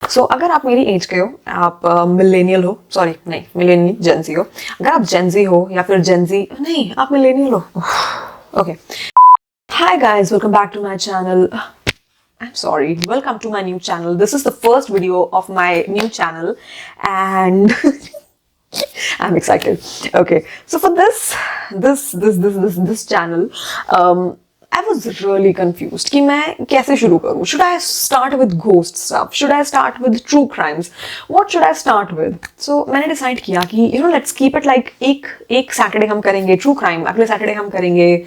सो अगर आप मेरी एज के हो, आप मिलेनियल हो, सॉरी नहीं मिलेनियल जेंजी हो, अगर आप जेंजी हो या फिर जेंजी नहीं आप मिलेनियल हो, okay. Hi guys, welcome back to my channel. I'm sorry, welcome to my new channel. This is the first video of my new channel and I'm excited. Okay, so for this channel, I was really confused कि मैं कैसे शुरू करूँ. Should I start with ghost stuff? Should I start with true crimes? What should I start with? So मैंने decide किया कि let's keep it like एक Saturday हम करेंगे true crime, अगले Saturday हम करेंगे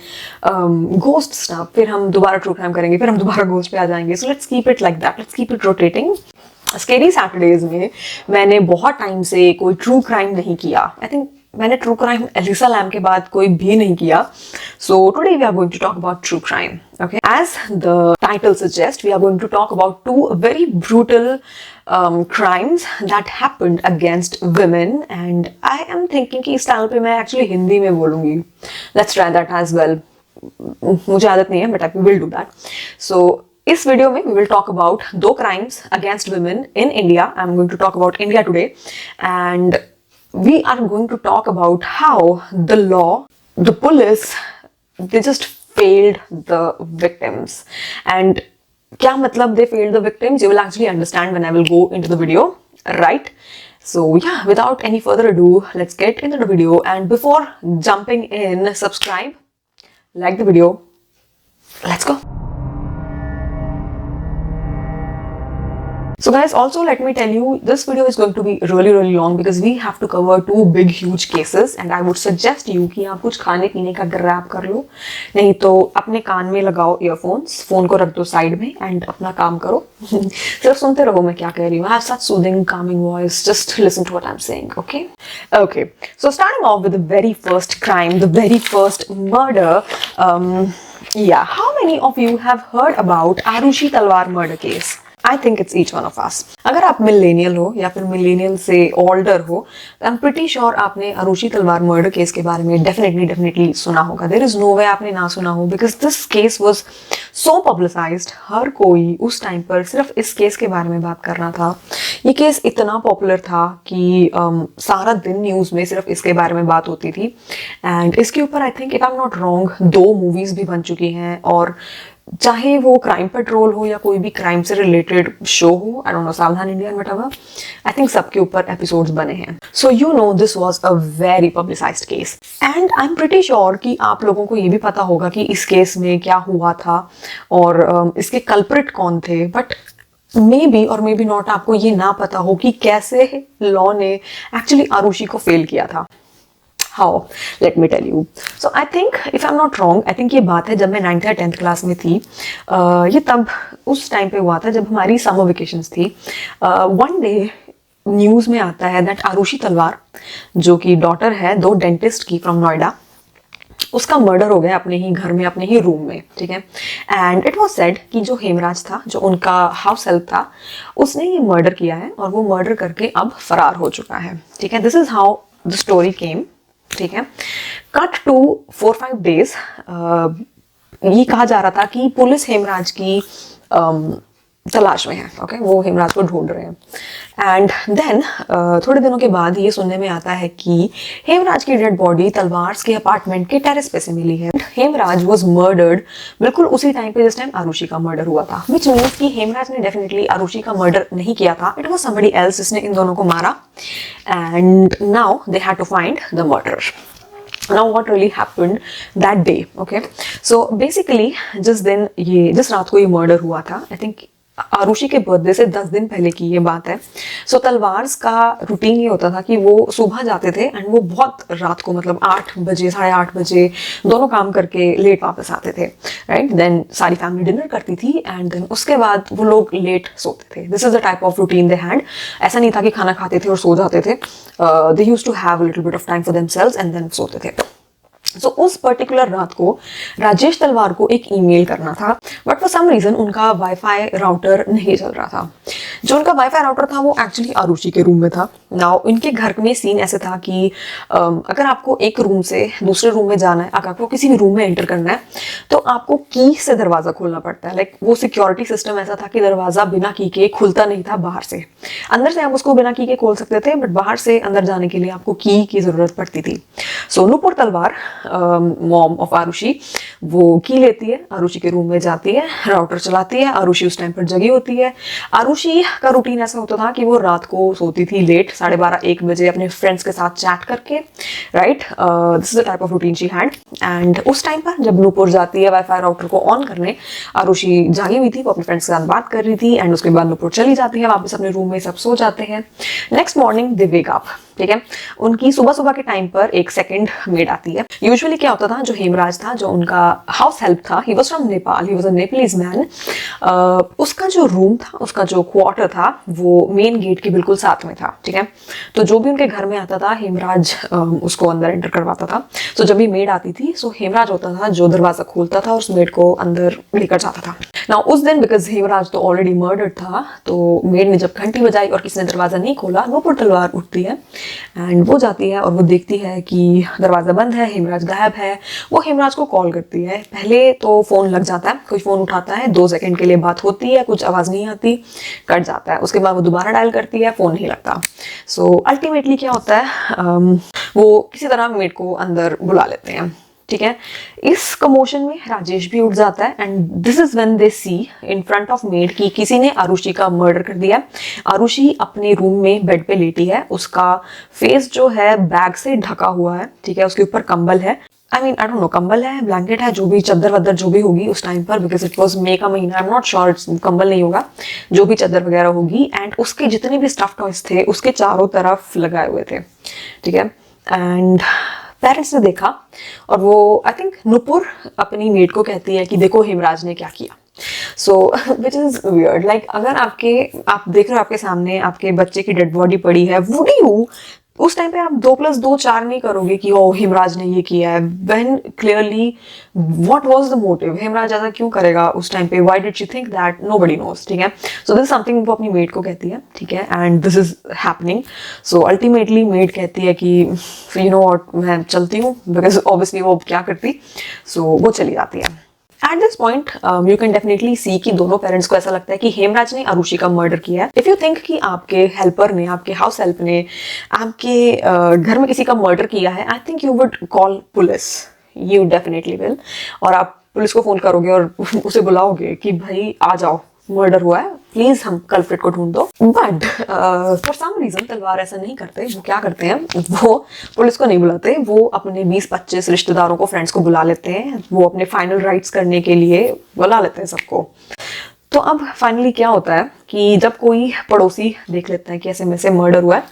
ghost stuff, फिर हम दोबारा true crime करेंगे, फिर हम दोबारा ghost पे आ जाएंगे. So let's keep it like that. Let's keep it rotating. Scary Saturdays में मैंने बहुत टाइम से कोई ट्रू क्राइम नहीं किया. आई थिंक मैंने ट्रू क्राइम एलिसा लैम के बाद कोई भी नहीं किया. So today we are going to talk about true crime. Okay, as the title suggest, we are going to talk about two very brutal crimes that happened against women, and I am thinking कि इस channel पे मैं actually Hindi में बोलूंगी. Let's try that as well. मुझे आदत नहीं है, but I will do that. So इस वीडियो में we will talk about दो crimes against women in India. I'm going to talk about India today, and we are going to talk about how the law, the police, they just failed the victims. And क्या मतलब they failed the victims? You will actually understand when I will go into the video, right? So yeah, without any further ado, let's get into the video. And before jumping in, subscribe, like the video. Let's go. So guys, also let me tell you, this video is going to be really long because we have to cover two big huge cases, and I would suggest you कि आप कुछ खाने पीने का grab कर लो, नहीं तो अपने कान में लगाओ ईयरफोन्स, फोन को रख दो साइड में एंड अपना काम करो. सिर्फ सुनते रहो मैं क्या कह रही हूँ. I have such soothing, calming voice. Just listen to what I'm saying, okay? Okay. So starting off with the very first crime, the very first murder. Yeah, how many of you have heard about Arushi Talwar murder case? I think it's each one of us. अगर आप millennial हो या फिर millennial से older हो, तो I'm pretty sure आपने अरुषि तलवार मर्डर केस के बारे में डेफिनेटली सुना होगा. There is no way आपने ना सुना हो because this case was so publicized. हर कोई उस टाइम पर सिर्फ इस केस के बारे में बात कर रहा था. ये केस इतना पॉपुलर था कि सारा दिन न्यूज़ में सिर्फ इसके बारे में बात होती थी. एंड इसके ऊपर I think if I am not wrong 2 movies भी बन चुकी हैं, और चाहे वो क्राइम पेट्रोल हो या कोई भी क्राइम से रिलेटेड शो हो, आई डोंट नो, सावधान इंडिया व्हाटएवर, आई थिंक सबके ऊपर एपिसोड्स बने हैं. So you know this was a very publicised case, and I am pretty sure कि आप लोगों को ये भी पता होगा कि इस केस में क्या हुआ था और इसके कल्प्रिट कौन थे. बट मे बी और मे बी नॉट आपको ये ना पता हो कि कैसे लॉ ने एक्चुअली आरुषि को फेल किया था. How? Let me tell you. So I think, if I'm not wrong, I think ये बात है जब मैं 9th या 10th क्लास में थी. ये तब उस टाइम पे हुआ था जब हमारी समर वेकेशंस थी. वन डे न्यूज़ में आता है दैट आरुषि तलवार, जो कि डॉटर है 2 डेंटिस्ट की फ्रॉम नोएडा, उसका मर्डर हो गया अपने ही घर में, अपने ही रूम में. ठीक है. एंड इट वॉज सेड कि जो हेमराज था, जो उनका हाउस हेल्प था, उसने ये मर्डर किया है और वो मर्डर करके अब फरार हो चुका है. ठीक है. This is how the story केम. ठीक है. कट टू 4-5 days, ये कहा जा रहा था कि पुलिस हेमराज की तलाश में है. ओके, वो हेमराज को ढूंढ रहे हैं. एंड देन थोड़े दिनों के बाद ये सुनने में आता है कि हेमराज की डेड बॉडी तलवार्स के अपार्टमेंट के टेरेस पे से मिली है. हेमराज वाज मर्डर्ड बिल्कुल उसी टाइम पे जिस टाइम आरुषि का मर्डर हुआ था, व्हिच मींस कि हेमराज ने डेफिनेटली आरुषि का मर्डर नहीं किया था. इट वाज समबडी एल्स जिसने इन दोनों को मारा. And now they had to find the murderer. Now what really happened that day? Okay, so basically जिस रात को ये मर्डर हुआ था, I think आरुषि के बर्थडे से 10 दिन पहले की ये बात है. सो तलवार्स का रूटीन ये होता था कि वो सुबह जाते थे एंड वो बहुत रात को, मतलब 8 बजे 8:30 बजे दोनों काम करके लेट वापस आते थे. राइट. देन सारी फैमिली डिनर करती थी एंड देन उसके बाद वो लोग लेट सोते थे. This is the type of routine they had. ऐसा नहीं था कि खाना खाते थे और सो जाते थे. They used to have a little bit of time for themselves and then सोते थे. सो उस पर्टिकुलर रात को राजेश तलवार को एक ईमेल करना था, बट फॉर सम रीजन उनका वाईफाई राउटर नहीं चल रहा था. जो उनका वाईफाई राउटर था वो एक्चुअली आरुषि के रूम में था। नाउ इनके घर में सीन ऐसे था कि अगर आपको एक रूम से दूसरे रूम में जाना है, अगर आपको किसी भी रूम में एंटर करना है तो आपको की से दरवाजा खोलना पड़ता है। लाइक वो सिक्योरिटी सिस्टम ऐसा था कि दरवाजा बिना की के खुलता नहीं था बाहर से। अंदर से आप उसको बिना की के खोल सकते थे, बट बाहर से अंदर जाने के लिए आपको की जरूरत पड़ती थी। सो नूपुर तलवार, मॉम ऑफ आरुषि, वो की लेती है, आरुषि के रूम में जाती है, राउटर चलाती है। आरुषि उस टाइम पर जगी होती है। आरुषि का रूटीन ऐसा होता था कि वो रात को सोती थी लेट, 12:30-1 बजे अपने फ्रेंड्स के साथ चैट करके, right. This is the type of routine she had. And उस टाइम पर जब नूपुर जाती है वाईफाई राउटर को ऑन करने, आरुषि जागी हुई थी, वो अपने फ्रेंड्स के साथ बात कर रही थी। एंड उसके बाद नूपुर चली जाती है वापस अपने रूम में, सब सो जाते हैं। नेक्स्ट मॉर्निंग दे वेक अप, ठीक है। उनकी सुबह सुबह के टाइम पर एक सेकंड मेड आती है। यूजुअली क्या होता था, जो हेमराज था, जो उनका हाउस हेल्प था, he was from Nepal, he was a Nepalese man. उसका जो रूम था, उसका जो क्वार्टर था, वो मेन गेट के बिल्कुल साथ में था, ठीक है। तो जो भी उनके घर में आता था, हेमराज उसको अंदर एंटर करवाता था। तो जब भी मेड आती थी, सो हेमराज होता था जो दरवाजा खोलता था और उस मेड को अंदर लेकर जाता था। ना उस दिन बिकॉज हेमराज तो ऑलरेडी मर्डर्ड था, तो मेड ने जब घंटी बजाई और किसी ने दरवाजा नहीं खोला, नूपुर तलवार उठती है एंड वो जाती है और वो देखती है कि दरवाजा बंद है, हेमराज गायब है। वो हेमराज को कॉल करती है। पहले तो फोन लग जाता है, कोई फोन उठाता है, 2 सेकंड के लिए बात होती है, कुछ आवाज नहीं आती, कट जाता है। उसके बाद वो दोबारा डायल करती है, फोन नहीं लगता। सो अल्टीमेटली क्या होता है, वो किसी तरह मेड को अंदर बुला लेते हैं, ठीक है। इस कमोशन में राजेश भी उठ जाता है and this is when they see in front of maid कि किसी ने आरुषि का मर्डर कर दिया। आरुषि अपने रूम में बेड पे लेटी है, उसका फेस जो है बैग से ढका हुआ है, ठीक है। उसके ऊपर कंबल है, आई डोंट नो कंबल है, ब्लैंकेट है, जो भी चादर वदर जो भी होगी उस टाइम पर, बिकॉज इट वॉज मई का महीना, आई एम नॉट श्योर, कंबल नहीं होगा, जो भी चादर वगैरह होगी। एंड उसके जितने भी स्टफ टॉयज थे उसके चारों तरफ लगाए हुए थे, ठीक है। एंड पेरेंट्स ने देखा और वो आई थिंक नूपुर अपनी मेड को कहती है कि देखो हेमराज ने क्या किया। सो विच इज वियर्ड, लाइक अगर आप देख रहे हो आपके सामने आपके बच्चे की डेड बॉडी पड़ी है, वुड यू उस टाइम पे आप 2+2 4 नहीं करोगे कि ओ हेमराज ने ये किया है, when clearly what was the motive, Hemraj ऐसा क्यों करेगा उस टाइम पे, why did she think that, nobody nose, ठीक है। सो दिस समथिंग वो अपनी मेड को कहती है, ठीक है, and this is happening. So ultimately made कहती है कि यू नो व्हाट, मैं चलती हूँ, बिकॉज ऑब्वियसली वो क्या करती, सो वो चली जाती है। At this point you can definitely see कि दोनों पेरेंट्स को ऐसा लगता है कि हेमराज ने आरुषि का मर्डर किया है। इफ यू थिंक कि आपके हेल्पर ने, आपके हाउस हेल्प ने आपके घर में किसी का मर्डर किया है, I think you would call police, you definitely will. और आप पुलिस को फोन करोगे और उसे बुलाओगे कि भाई आ जाओ, मर्डर हुआ है, प्लीज हम कल्प्रिट को ढूंढ दो। बट फॉर सम रीजन तलवार ऐसा नहीं करते। वो क्या करते हैं, वो पुलिस को नहीं बुलाते, वो अपने 20-25 रिश्तेदारों को, फ्रेंड्स को बुला लेते हैं। वो अपने फाइनल राइट्स करने के लिए बुला लेते हैं सबको। तो अब फाइनली क्या होता है कि जब कोई पड़ोसी देख लेता है कि ऐसे में से मर्डर हुआ है,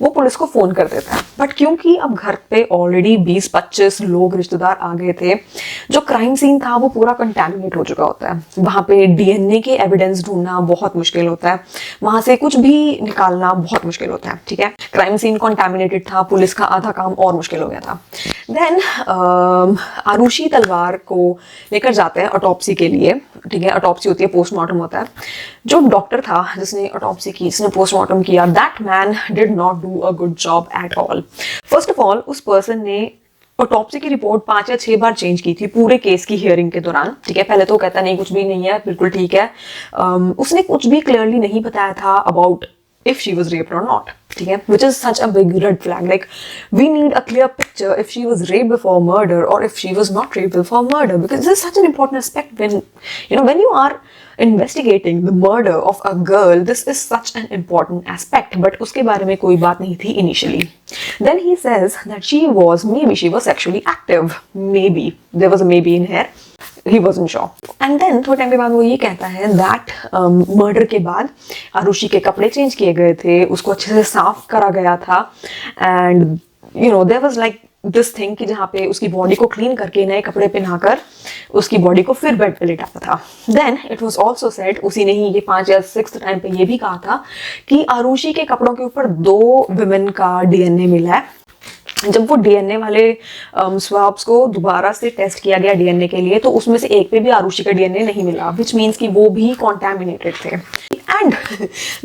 वो पुलिस को फोन कर देता है। बट क्योंकि अब घर पे ऑलरेडी 20-25 लोग रिश्तेदार आ गए थे, जो क्राइम सीन था वो पूरा कंटेमिनेट हो चुका होता है। वहां पे डीएनए के एविडेंस ढूंढना बहुत मुश्किल होता है, वहां से कुछ भी निकालना बहुत मुश्किल होता है, ठीक है। क्राइम सीन कंटेमिनेटेड था, पुलिस का आधा काम और मुश्किल हो गया था। देन आरुषि तलवार को लेकर जाते हैं ऑटोप्सी के लिए, ठीक है। ऑटोप्सी होती है, पोस्टमार्टम होता है। जो डॉक्टर था जिसने ऑटोप्सी की, जिसने पोस्टमार्टम किया, that man did not do a good job at all. First of all उस पर्सन ने ऑटोप्सी की रिपोर्ट 5 या 6 बार चेंज की थी पूरे केस की हियरिंग के दौरान, ठीक है। पहले तो कहता नहीं, कुछ भी नहीं है, बिल्कुल ठीक है। उसने कुछ भी क्लियरली नहीं बताया था about if she was raped or not, ठीक है, which is such a big red flag. Like we need a clear picture if she was raped before murder or if she was not raped before murder, because this is such an important aspect when you are investigating the murder of a girl. This is such an important aspect, but उसके बारे में कोई बात नहीं थी initially. Then he says that maybe she was sexually active, maybe there was a maybe in here. He wasn't sure. And then थोड़े time के बाद वो ये कहता है that मर्डर के बाद आरुषि के कपड़े चेंज किए गए थे, उसको अच्छे से साफ करा गया था, and there was like this thing कि जहाँ पे उसकी बॉडी को क्लीन करके नए कपड़े पहनाकर उसकी बॉडी को फिर बेड पे लेटाता था। Then it was also said, उसी ने ही ये 5 या 6 टाइम पे ये भी कहा था कि आरुषि के कपड़ों के ऊपर 2 विमेन का डीएनए मिला है। जब वो डीएनए वाले स्वाब्स को दोबारा से टेस्ट किया गया डीएनए के लिए, तो उसमें से एक पे भी आरुषि का डीएनए नहीं मिला, विच मीन्स कि वो भी कॉन्टैमिनेटेड थे। And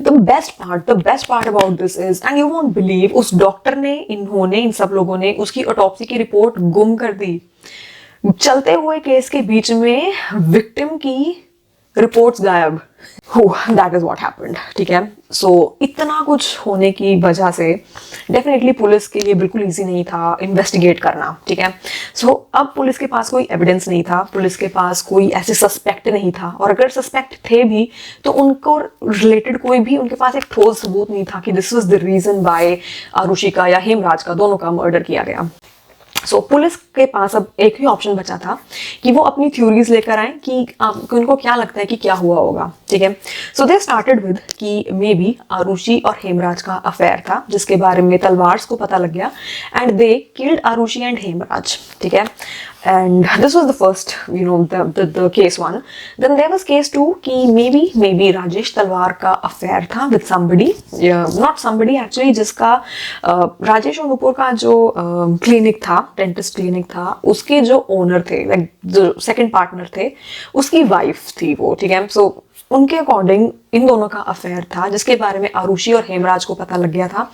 the best part about this is, and you won't believe, उस डॉक्टर ने, इन सब लोगों ने उसकी ऑटोप्सी की रिपोर्ट गुम कर दी। चलते हुए केस के बीच में विक्टिम की रिपोर्ट्स गायब। दैट इज व्हाट हैपेंड, ठीक है। सो इतना कुछ होने की वजह से डेफिनेटली पुलिस के लिए बिल्कुल इजी नहीं था इन्वेस्टिगेट करना, ठीक है। सो अब पुलिस के पास कोई एविडेंस नहीं था, पुलिस के पास कोई ऐसे सस्पेक्ट नहीं था, और अगर सस्पेक्ट थे भी तो उनको रिलेटेड कोई भी उनके पास एक ठोस सबूत नहीं था कि this was the reason by Aarushi का या हेमराज का, दोनों का मर्डर किया गया। सो पुलिस के पास अब एक ही ऑप्शन बचा था कि वो अपनी थ्योरीज लेकर आए कि उनको क्या लगता है कि क्या हुआ होगा, ठीक है। सो दे स्टार्टेड विद कि मे बी आरुषि और हेमराज का अफेयर था, जिसके बारे में तलवार्स को पता लग गया, and they killed Aarushi and Hemraj, ठीक है। And this was the first, the case one. Then there was case two कि maybe राजेश तलवार का affair था with somebody, not somebody actually, जिसका राजेश और नुपुर का जो क्लिनिक था, डेंटिस्ट क्लिनिक था, उसके जो ओनर थे, लाइक जो सेकंड पार्टनर थे, उसकी वाइफ थी वो, ठीक है। सो उनके अकॉर्डिंग इन दोनों का अफेयर था, जिसके बारे में आरुषि और हेमराज को पता लग गया था,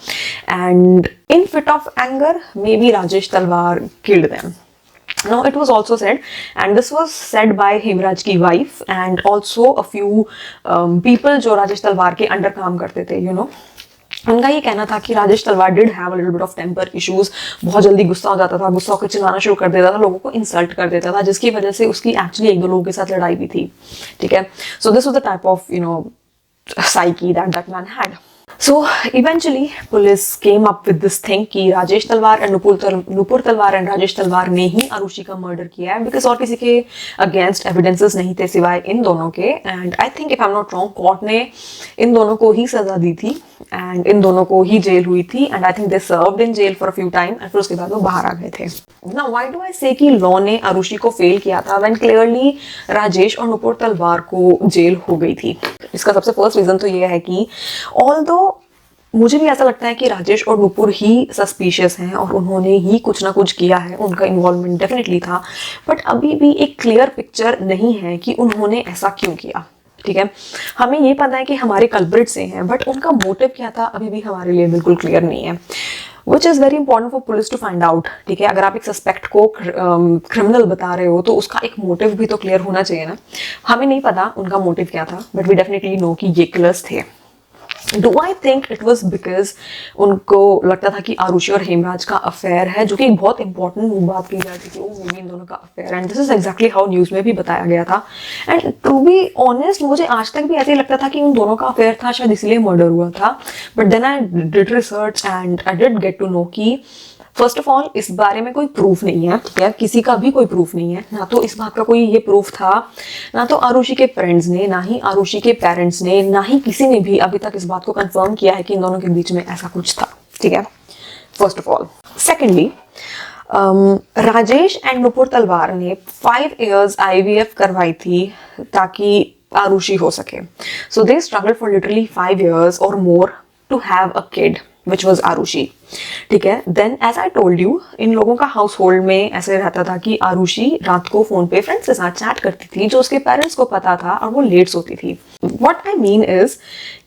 and in fit of anger may be Rajesh Talwar killed them. Now it was also said, and this was said by Hemraj की wife and also a few people जो राजेश तलवार के अंडर काम करते थे, उनका ये कहना था कि Rajesh Talwar did have a little bit of temper issues, बहुत जल्दी गुस्सा हो जाता था, गुस्सा होकर चिल्लाना शुरू कर देता था, लोगों को इंसल्ट कर देता था, जिसकी वजह से उसकी एक्चुअली एक दो लोगों के साथ लड़ाई भी थी, ठीक है। So this was the type of psyche that man had. So eventually police came up with this thing कि राजेश तलवार एंड नुपुर तलवार एंड राजेश तलवार ने ही आरुषि का मर्डर किया है, बिकॉज और किसी के अगेंस्ट एविडेंसेस नहीं थे सिवाय इन दोनों के। And I think if I am not wrong, court ने इन दोनों को ही सजा दी थी एंड इन दोनों को ही जेल हुई थी, and I think they served in jail for a few time, and फिर उसके बाद वो बाहर आ गए थे। नाउ व्हाई डू आई से कि लॉ ने आरुषि को फेल किया था व्हेन क्लियरली राजेश और नुपुर तलवार को जेल हो गई थी? इसका सबसे फर्स्ट रीजन तो ये है कि ऑल्दो मुझे भी ऐसा लगता है कि राजेश और नुपुर ही सस्पिशियस हैं और उन्होंने ही कुछ ना कुछ किया है, उनका इन्वॉल्वमेंट डेफिनेटली था, बट अभी भी एक क्लियर पिक्चर नहीं है कि उन्होंने ऐसा क्यों किया, ठीक है। हमें ये पता है कि हमारे कल्प्रिट से हैं, बट उनका मोटिव क्या था अभी भी हमारे लिए बिल्कुल क्लियर नहीं है, which is very important for police to find out, ठीक है। अगर आप एक सस्पेक्ट को क्रिमिनल बता रहे हो तो उसका एक मोटिव भी तो क्लियर होना चाहिए ना। हमें नहीं पता उनका मोटिव क्या था, बट वी डेफिनेटली नो कि ये किलर्स थे। Do I think it was because उनको लगता था कि आरुषि और हेमराज का अफेयर है, जो कि एक बहुत इंपॉर्टेंट बात की जाती थी, वो इन दोनों का affair, and this is exactly how news में भी बताया गया था। एंड टू बी ऑनेस्ट मुझे आज तक भी ऐसे ही लगता था कि उन दोनों का अफेयर था, शायद इसलिए मर्डर हुआ था, but then I did research and I did get to know कि फर्स्ट ऑफ ऑल इस बारे में कोई प्रूफ नहीं है, ठीक है, किसी का भी कोई प्रूफ नहीं है, ना तो इस बात का कोई ये प्रूफ था, ना तो आरुषि के फ्रेंड्स ने, ना ही आरुषि के पेरेंट्स ने, ना ही किसी ने भी अभी तक इस बात को कंफर्म किया है कि इन दोनों के बीच में ऐसा कुछ था, ठीक है, first of all. Secondly, Rajesh and Nupur तलवार ने 5 years IVF करवाई थी ताकि आरुषि हो सके। So they struggle for literally 5 years or more to have a kid which was Aarushi, ठीक है। Then as I told you, इन लोगों का हाउस होल्ड में ऐसे रहता था कि आरुषि रात को फोन पे फ्रेंड्स के साथ चैट करती थी, जो उसके पेरेंट्स को पता था, और वो लेट सोती थी। व्हाट आई मीन इज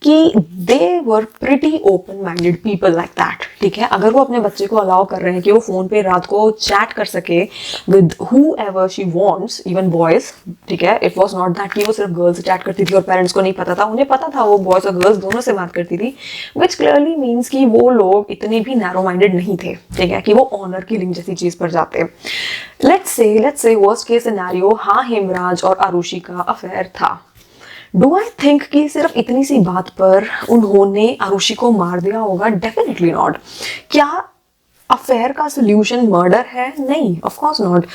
कि they were pretty open minded people like that, ठीक है। अगर वो अपने बच्चे को अलाउ कर रहे हैं कि वो फोन पे रात को चैट कर सके with who ever she wants, even boys, ठीक है। इट वॉज नॉट दैट कि वो सिर्फ गर्ल्स से चैट करती थी और पेरेंट्स को नहीं पता था, उन्हें पता था वो बॉयज और गर्ल्स दोनों से बात करती थी, विच क्लियरली मीन्स कि वो लोग इतने भी नैरो माइंडेड नहीं थे, ठीक है, कि वो ऑनर किलिंग जैसी चीज पर जाते। Let's say worst case scenario, हाँ हेमराज और आरुषि का अफेयर था। डू आई थिंक कि सिर्फ इतनी सी बात पर उन्होंने आरुषि को मार दिया होगा? Definitely not. क्या अफेयर का सोल्यूशन मर्डर है? नहीं, ऑफ कोर्स नॉट।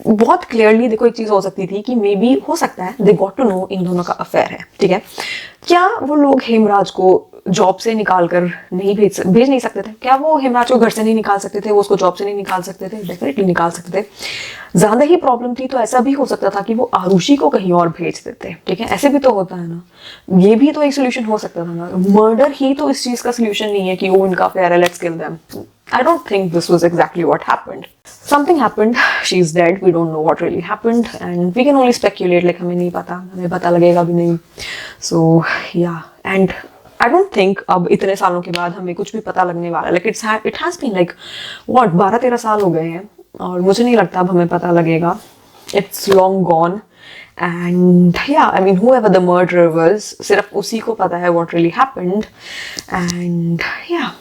बहुत क्लियरली देखो एक चीज हो सकती थी कि मे बी हो सकता है दे गॉट टू नो इन दोनों का अफेयर है, ठीक है। क्या वो लोग हेमराज को जॉब से निकाल कर नहीं भेज नहीं सकते थे? क्या वो हेमराज को घर से नहीं निकाल सकते थे? वो उसको जॉब से नहीं निकाल सकते थे? डेफिनेटली निकाल सकते थे। ज्यादा ही प्रॉब्लम थी तो ऐसा भी हो सकता था कि वो आरुषि को कहीं और भेज देते, ठीक है। ऐसे भी तो होता है ना, ये भी तो एक सोल्यूशन हो सकता था ना। मर्डर ही तो इस चीज का सोल्यूशन नहीं है कि वो इनका अफेयर है, let's kill them. I don't think this was exactly what happened. Something happened, she's dead, we don't know what really happened and we can only speculate, like हमें नहीं पता, हमें पता लगेगा भी नहीं. So yeah, and I don't think अब इतने सालों के बाद हमें कुछ भी पता लगने वाला, like it has been like what 12-13 साल हो गए हैं और मुझे नहीं लगता अब हमें पता लगेगा. It's long gone and yeah, I mean whoever the murderer was, सिर्फ उसी को पता है what really happened and yeah.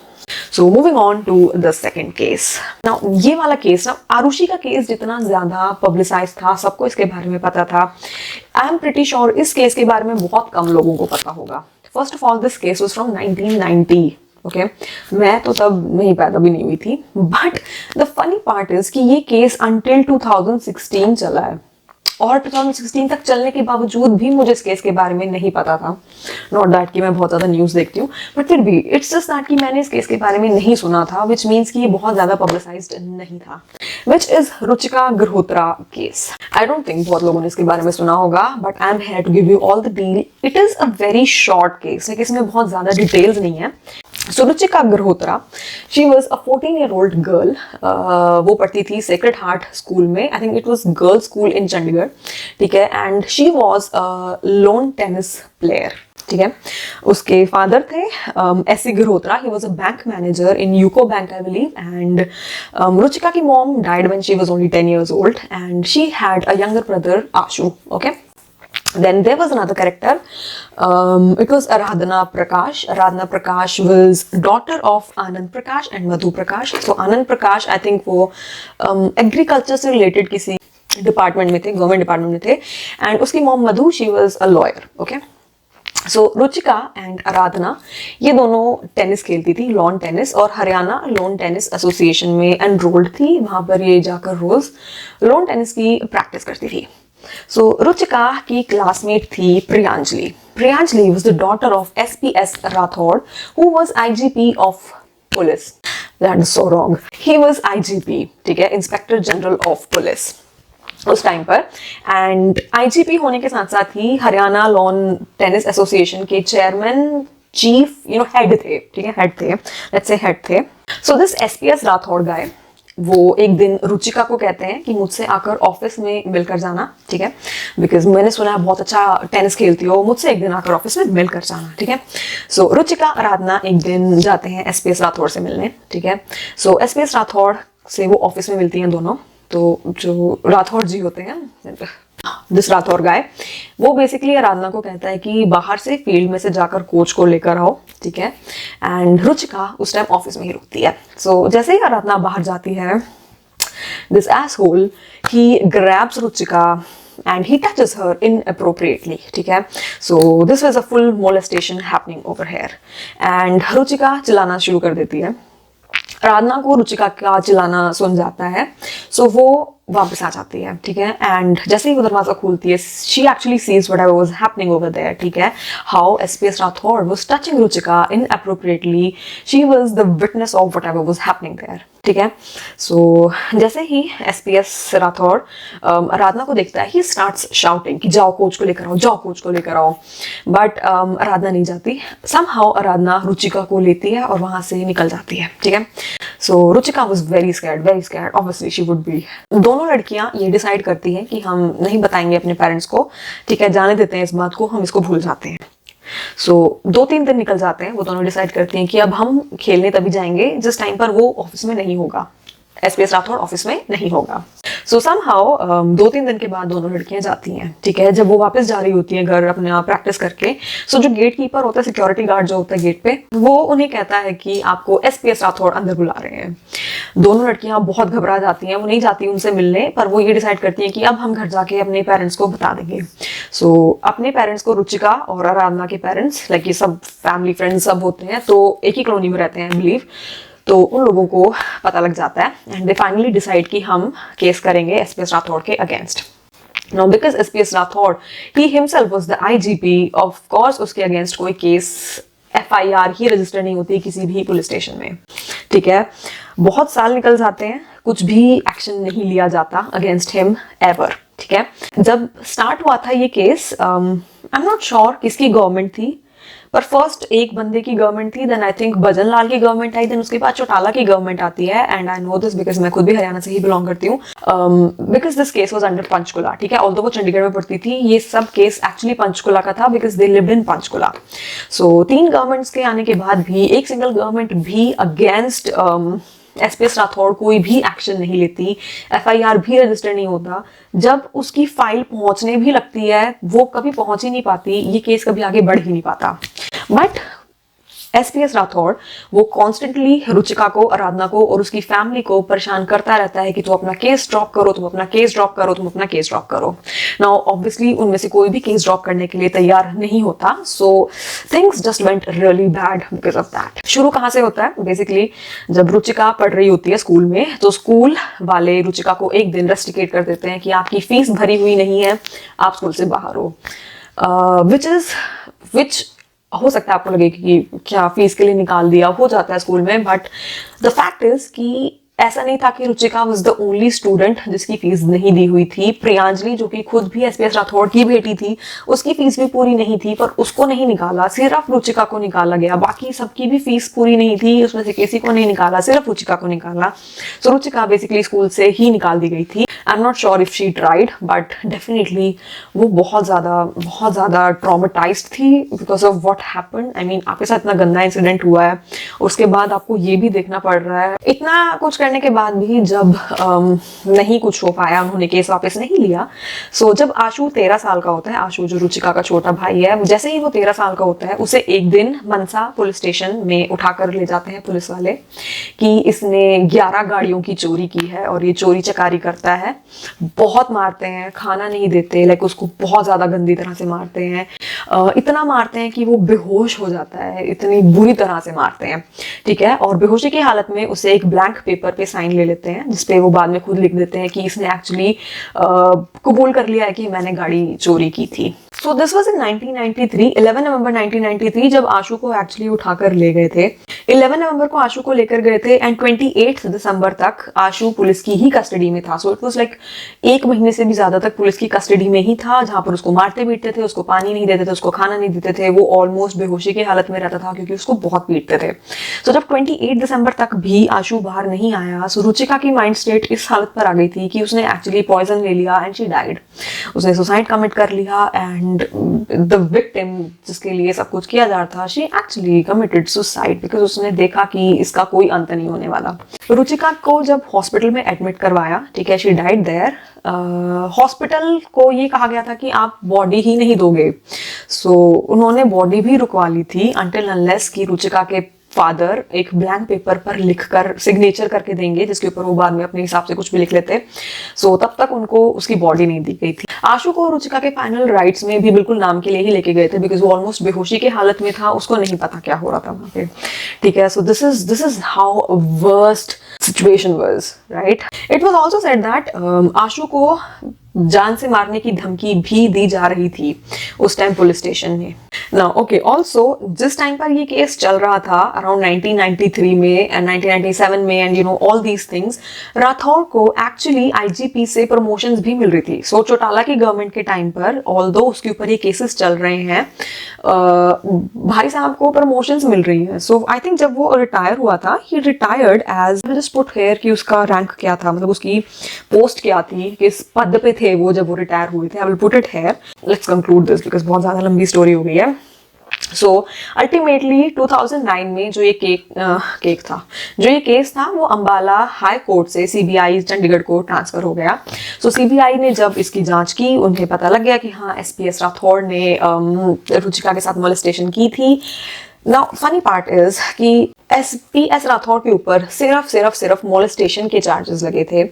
So moving on to the second case. Now ये वाला केस ना, आरुषि का केस जितना ज्यादा पब्लिसाइज था, सबको इसके बारे में पता था, आई एम प्रिटी श्योर इस केस के बारे में बहुत कम लोगों को पता होगा. First of all this case was from 1990. Okay, मैं तो तब नहीं पैदा भी नहीं हुई थी. But the funny part is कि ये केस अंटिल 2016 चला है और 2016 तक चलने के बावजूद भी मुझे इस केस के बारे में नहीं पता था. नॉट दैट कि मैं बहुत ज़्यादा न्यूज़ देखती हूँ, बट फिर भी इट्स जस्ट दैट कि मैंने इस केस के बारे में नहीं सुना था, विच मीन्स कि ये बहुत ज़्यादा पब्लिसाइज्ड नहीं था, which is Ruchika Girhotra case. I don't think बहुत लोगों ने इसके बारे में सुना होगा, but I am here to give you all the deal. It is a very short case, like इसमें बहुत ज़्यादा डिटेल्स नहीं है. So Ruchika Galhotra, she was a 14-year-old girl. वो पढ़ती थी सेक्रेड हार्ट स्कूल में, I think it was girls school in Chandigarh, ठीक है. And she was a lawn tennis player, ठीक है. उसके फादर थे S C Girhotra, he was a bank manager in UCO bank I believe. And Ruchika की mom died when she was only 10 years old and she had a younger brother Ashu. Okay. Then there was another character. It was Aradhana Prakash. Aradhana Prakash was daughter of Anand Prakash and Madhu Prakash. So Anand Prakash, I think वो agriculture से related किसी department में थे, government department में थे. And उसकी mom Madhu, she was a lawyer. Okay, so Ruchika and Aradhana ये दोनों टेनिस खेलती थी, लॉन टेनिस, और हरियाणा लॉन टेनिस एसोसिएशन में एनरोल्ड थी. वहाँ पर ये जाकर रोज लॉन टेनिस की प्रैक्टिस करती थी. So रुचिका की क्लासमेट थी Priyanjali. Priyanjali was the daughter of SPS Rathod, who was IGP of police. That is so wrong. He was IGP, ठीक है, इंस्पेक्टर जनरल ऑफ पुलिस उस टाइम पर. एंड IGP होने के साथ साथ ही हरियाणा लॉन टेनिस एसोसिएशन के चेयरमैन, चीफ, हेड थे, ठीक है, हेड थे, लेट्स से हेड थे. सो दिस SPS राठौड़ गाय, वो एक दिन रुचिका को कहते हैं कि मुझसे आकर ऑफिस में मिलकर जाना, ठीक है, बिकॉज मैंने सुना है बहुत अच्छा टेनिस खेलती हो, मुझसे एक दिन आकर ऑफिस में मिलकर जाना, ठीक है. सो रुचिका आराधना एक दिन जाते हैं SPS राठौड़ से मिलने, ठीक है. सो SPS राठौड़ से वो ऑफिस में मिलती हैं दोनों. तो जो राठौड़ जी होते हैं, दिस राठौड़ गाय, वो बेसिकली आराधना को कहता है कि बाहर से फील्ड में से जाकर कोच को लेकर आओ, ठीक है. एंड रुचिका उस टाइम ऑफिस में ही रुकती है. सो जैसे ही आराधना बाहर जाती है, this asshole he grabs Ruchika and he touches her inappropriately, ठीक है. So this was a full molestation happening over here. And Ruchika चिल्लाना शुरू कर देती है. आराधना को रुचिका का चिल्लाना सुन जाता है, सो वो वापस आ जाती है, ठीक है. एंड जैसे ही वो दरवाजा खोलती है, she actually sees whatever was happening over there, ठीक है. How SPS Rathore was touching Ruchika inappropriately, she was the witness of whatever was happening there, ठीक है. सो जैसे ही SPS राठौड़ आराधना को देखता है, ही स्टार्ट्स शाउटिंग कि जाओ कोच को लेकर आओ, जाओ कोच को लेकर आओ. बट आराधना नहीं जाती. समहाउ आराधना रुचिका को लेती है और वहां से निकल जाती है, ठीक है. So Ruchika was very scared, obviously she would be. दोनों लड़कियां ये डिसाइड करती हैं कि हम नहीं बताएंगे अपने पेरेंट्स को, ठीक है, जाने देते हैं इस बात को, हम इसको भूल जाते हैं. सो 2-3 दिन निकल जाते हैं. वो दोनों डिसाइड करती हैं कि अब हम खेलने तभी जाएंगे जिस टाइम पर वो ऑफिस में नहीं होगा, SPS राठौड़ ऑफिस में नहीं होगा. सो समहाउ 2-3 दिन के बाद दोनों लड़कियां जाती हैं, ठीक है. जब वो वापस जा रही होती हैं घर अपना प्रैक्टिस करके, सो जो गेट कीपर होता है, सिक्योरिटी गार्ड जो होता है गेट पे, वो उन्हें कहता है कि आपको SPS राठौड़ अंदर बुला रहे हैं. दोनों लड़कियां बहुत घबरा जाती हैं, वो नहीं जाती उनसे मिलने, पर वो ये डिसाइड करती हैं कि अब हम घर जाके अपने पेरेंट्स को बता देंगे. सो अपने पेरेंट्स को, रुचिका और आराधना के पेरेंट्स, लाइक ये सब फैमिली फ्रेंड्स सब होते हैं, तो एक ही कॉलोनी में रहते हैं आई बिलीव, तो उन लोगों को पता लग जाता है. एंड दे फाइनली डिसाइड कि हम केस करेंगे SPS राठौड़ के against. Now because SPS Rathore he himself was the IGP, of course उसके अगेंस्ट कोई केस FIR ही रजिस्टर नहीं होती किसी भी पुलिस स्टेशन में, ठीक है. बहुत साल निकल जाते हैं, कुछ भी एक्शन नहीं लिया जाता अगेंस्ट हिम एवर, ठीक है. जब स्टार्ट हुआ था ये case, I am not sure किसकी गवर्नमेंट थी, पर फर्स्ट एक बंदे की गवर्नमेंट थी, देन आई थिंक भजन लाल की गवर्नमेंट आई, देन उसके बाद चौटाला की गवर्नमेंट आती है। And I know this because मैं खुद भी हरियाणा से ही बिलोंग करती हूँ, because this case was under Panchkula, ठीक है, ऑल्दो वो चंडीगढ़ में पड़ती थी, ये सब केस एक्चुअली पंचकुला का था because they lived in Panchkula. So 3 governments के आने के बाद भी एक सिंगल गवर्नमेंट भी अगेंस्ट एसपीएस राठौड़ कोई भी एक्शन नहीं लेती, एफआईआर भी रजिस्टर नहीं होता। जब उसकी फाइल पहुंचने भी लगती है वो कभी पहुंच ही नहीं पाती, ये केस कभी आगे बढ़ ही नहीं पाता। बट एसपीएस राठौड़ वो कॉन्स्टेंटली रुचिका को, आराधना को और उसकी फैमिली को परेशान करता रहता है कि तुम अपना केस ड्रॉप करो, तुम अपना केस ड्रॉप करो, तुम अपना केस ड्रॉप करो। नाउ ऑब्वियसली उनमें से कोई भी केस ड्रॉप करने के लिए तैयार नहीं होता। So things just went really bad because of that. शुरू कहाँ से होता है? बेसिकली जब रुचिका पढ़ रही होती है स्कूल में, तो स्कूल वाले रुचिका को एक दिन रेस्ट्रिकेट कर देते हैं कि आपकी फीस भरी हुई नहीं है, आप स्कूल से बाहर हो। विच हो सकता है आपको लगे कि क्या फीस के लिए निकाल दिया, हो जाता है स्कूल में, बट द फैक्ट इज कि ऐसा नहीं था कि Ruchika was the only student जिसकी फीस नहीं दी हुई थी। प्रियांजलि जो कि खुद भी एसपीएस राठौड़ की बेटी थी, उसकी फीस भी पूरी नहीं थी, पर उसको नहीं निकाला, सिर्फ रुचिका को निकाला गया। बाकी सबकी भी फीस पूरी नहीं थी, उसमें से किसी को नहीं निकाला, सिर्फ रुचिका को निकाला। सो रुचिका बेसिकली स्कूल से ही निकाल दी गई थी। I am not sure if she tried, but definitely वो बहुत ज्यादा ट्रॉमेटाइज्ड थी because of what happened. I mean आपके साथ इतना गंदा इंसिडेंट हुआ है, उसके बाद आपको ये भी देखना पड़ रहा है। इतना कुछ करने के बाद भी जब नहीं कुछ हो पाया, उन्होंने केस वापस नहीं लिया। सो जब आशु 13 साल का होता है, आशु जो रुचिका का छोटा भाई है, जैसे ही वो 13 साल का होता है, उसे एक दिन मनसा पुलिस स्टेशन में उठाकर ले जाते हैं पुलिस वाले कि इसने 11 गाड़ियों की चोरी की है और ये चोरी चकारी करता है। बहुत मारते हैं, खाना नहीं देते, लाइक उसको बहुत ज्यादा गंदी तरह से मारते हैं। इतना मारते हैं कि वो बेहोश हो जाता है, इतनी बुरी तरह से मारते हैं, ठीक है। और बेहोशी की हालत में उसे एक ब्लैंक पेपर पे साइन ले लेते हैं, जिसपे वो बाद में खुद लिख देते हैं कि इसने एक्चुअली कबूल कर लिया है कि मैंने गाड़ी चोरी की थी। सो दिस वाज इन 1993, 11 नवंबर 1993 जब आशु को एक्चुअली उठाकर ले गए थे। 11 नवंबर को आशु को लेकर गए थे एंड 28 दिसंबर तक आशु पुलिस की ही कस्टडी में था। सो इट वाज लाइक 1 महीने से भी ज्यादा तक पुलिस की कस्टडी में ही था, जहां पर उसको मारते पीटते थे, उसको पानी नहीं देते थे, उसको खाना नहीं देते थे, वो ऑलमोस्ट बेहोशी की हालत में रहता था क्योंकि उसको बहुत पीटते थे। सो जब 28 दिसंबर तक भी आशु बाहर नहीं आया, सो रुचिका की माइंड स्टेट इस हालत पर आ गई थी कि उसने एक्चुअली पॉइजन ले लिया एंड शी डाइड। उसने सुसाइड कमिट कर लिया एंड द विक्टिम जिसके लिए सब कुछ किया जा रहा था, she actually committed suicide because उसने देखा कि इसका कोई अंत नहीं होने वाला। रुचिका को जब हॉस्पिटल में एडमिट करवाया, ठीक है, शी डाइड देयर। हॉस्पिटल को ये कहा गया था कि आप बॉडी ही नहीं दोगे। सो उन्होंने बॉडी भी रुकवा ली थी अनटिल अनलेस कि रुचिका के फादर एक ब्लैंक पेपर पर लिखकर सिग्नेचर करके देंगे, जिसके ऊपर वो बाद में अपने हिसाब से कुछ भी लिख लेते। सो तब तक उनको उसकी बॉडी नहीं दी गई थी। आशु को रुचिका के फाइनल राइट्स में भी बिल्कुल नाम के लिए ही लेके गए थे बिकॉज वो ऑलमोस्ट बेहोशी की हालत में था, उसको नहीं पता क्या हो रहा था वहां पे, ठीक है। So this is how worst situation was, right. It was also said that Ashu को जान से मारने की धमकी भी दी जा रही थी उस टाइम पुलिस स्टेशन में। नाउ ओके, ऑल्सो जिस टाइम पर ये केस चल रहा था अराउंड 1993 में एंड 1997 में and you know all these things, Rathore को एक्चुअली आईजीपी से प्रमोशंस भी मिल रही थी। सो चौटाला की गवर्नमेंट के टाइम पर ऑल्दो उसके ऊपर ये केसेस चल रहे हैं, भाई साहब को प्रमोशंस मिल रही हैं। सो आई थिंक जब वो रिटायर हुआ था, he retired as, just put here कि उसका रैंक क्या था, मतलब उसकी पोस्ट क्या थी, किस पद पे थे वो जब वो रिटायर हुए थे। I will put it here, let's conclude this because बहुत ज्यादा लंबी स्टोरी हो गई है। सो अल्टीमेटली 2009 में जो ये केस था वो अंबाला हाई कोर्ट से सीबीआई चंडीगढ़ को ट्रांसफर हो गया। सो सीबीआई ने जब इसकी जांच की, उन्हें पता लग गया कि हाँ एसपीएस राठौड़ ने रुचिका के साथ मोलेस्टेशन की थी। नाउ फनी पार्ट इज कि एसपीएस राठौड़ के ऊपर सिर्फ मोलेस्टेशन के चार्जेस लगे थे।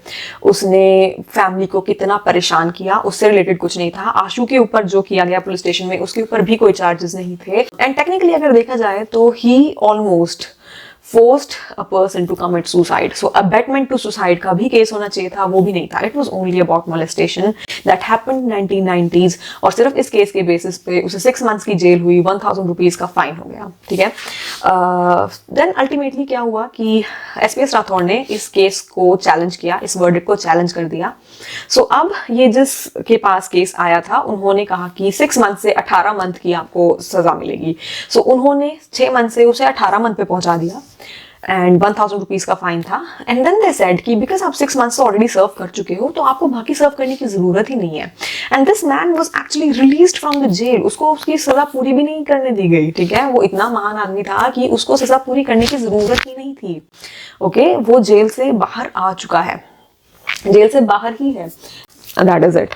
उसने फैमिली को कितना परेशान किया उससे रिलेटेड कुछ नहीं था। आशु के ऊपर जो किया गया पुलिस स्टेशन में, उसके ऊपर भी कोई चार्जेस नहीं थे। एंड टेक्निकली अगर देखा जाए तो ही almost forced a person to commit suicide. So abetment to suicide का भी केस होना चाहिए था, वो भी नहीं था. It was only about molestation that happened 1990s. और सिर्फ इस केस के बेसिस पे उसे 6 months की जेल हुई, 1000 रुपीज का फाइन हो गया. ठीक है. देन अल्टीमेटली क्या हुआ कि एसपीएस राठौड़ ने इस केस को चैलेंज किया, इस वर्डिक्ट को चैलेंज कर दिया. सो अब ये जिसके पास केस आया था, उन्होंने कहा कि 6 months से 18 month की आपको सजा मिलेगी. सो उन्होंने 6 month से उसे 18 month पे पहुंचा दिया एंड 1000 रुपीज का फाइन था. एंड देन दे सेड कि बिकॉज आप 6 months ऑलरेडी सर्व कर चुके हो, तो आपको बाकी सर्व करने की जरूरत ही नहीं है. And this man was actually released from the jail. उसको उसकी सजा पूरी भी नहीं करने दी गई. ठीक है. वो इतना महान आदमी था कि उसको सजा पूरी करने की जरूरत ही नहीं थी. ओके. वो जेल से बाहर आ चुका है, जेल से बाहर ही है. And that is it.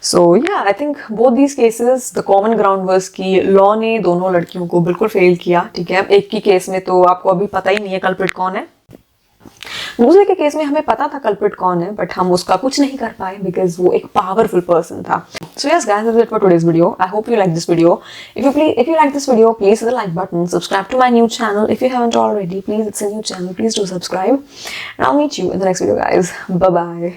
So yeah, I think both these cases, the common ground was कि लॉ ने दोनों लड़कियों को बिल्कुल फेल किया. ठीक है. एक की केस में तो आपको अभी पता ही नहीं है कल्प्रिट कौन है, दूसरे के केस में हमें पता था कल्प्रिट कौन है, बट हम उसका कुछ नहीं कर पाए बिकॉज वो एक पावरफुल पर्सन था. So yes guys, that's it for today's video. I hope you like this video. If you like this video, please hit the like button, subscribe to my new channel if you haven't already. Please, it's a new channel, please do subscribe, and I'll meet you in the next video guys. Bye bye.